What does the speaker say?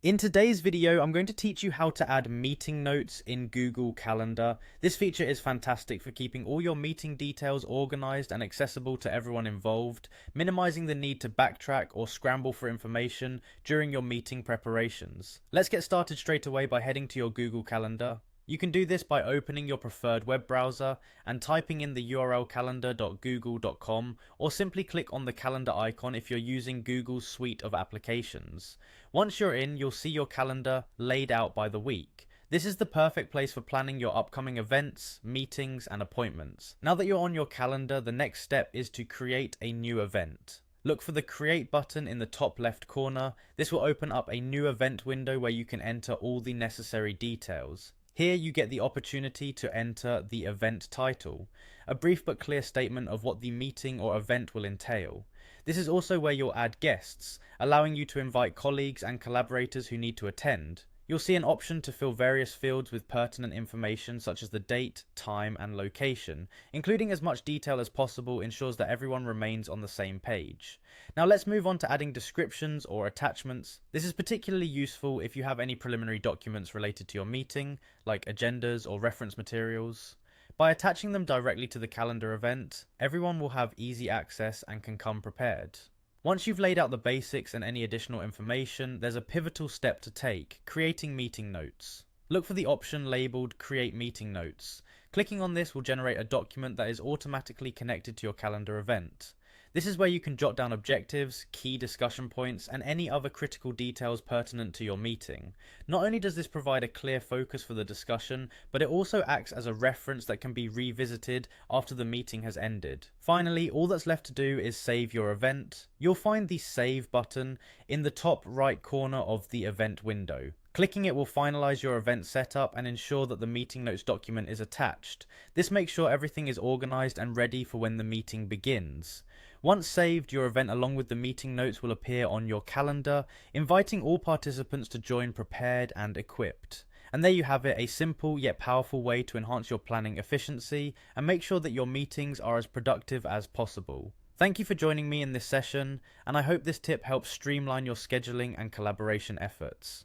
In today's video, I'm going to teach you how to add meeting notes in Google Calendar. This feature is fantastic for keeping all your meeting details organized and accessible to everyone involved, minimizing the need to backtrack or scramble for information during your meeting preparations. Let's get started straight away by heading to your Google Calendar. You can do this by opening your preferred web browser and typing in the URL calendar.google.com, or simply click on the calendar icon if you're using Google's suite of applications. Once you're in, you'll see your calendar laid out by the week. This is the perfect place for planning your upcoming events, meetings, and appointments. Now that you're on your calendar, the next step is to create a new event. Look for the Create button in the top left corner. This will open up a new event window where you can enter all the necessary details. Here you get the opportunity to enter the event title, a brief but clear statement of what the meeting or event will entail. This is also where you'll add guests, allowing you to invite colleagues and collaborators who need to attend. You'll see an option to fill various fields with pertinent information such as the date, time, and location. Including as much detail as possible ensures that everyone remains on the same page. Now let's move on to adding descriptions or attachments. This is particularly useful if you have any preliminary documents related to your meeting, like agendas or reference materials. By attaching them directly to the calendar event, everyone will have easy access and can come prepared. Once you've laid out the basics and any additional information, there's a pivotal step to take: creating meeting notes. Look for the option labeled Create Meeting Notes. Clicking on this will generate a document that is automatically connected to your calendar event. This is where you can jot down objectives, key discussion points, and any other critical details pertinent to your meeting. Not only does this provide a clear focus for the discussion, but it also acts as a reference that can be revisited after the meeting has ended. Finally, all that's left to do is save your event. You'll find the Save button in the top right corner of the event window. Clicking it will finalize your event setup and ensure that the meeting notes document is attached. This makes sure everything is organized and ready for when the meeting begins. Once saved, your event along with the meeting notes will appear on your calendar, inviting all participants to join prepared and equipped. And there you have it, a simple yet powerful way to enhance your planning efficiency and make sure that your meetings are as productive as possible. Thank you for joining me in this session, and I hope this tip helps streamline your scheduling and collaboration efforts.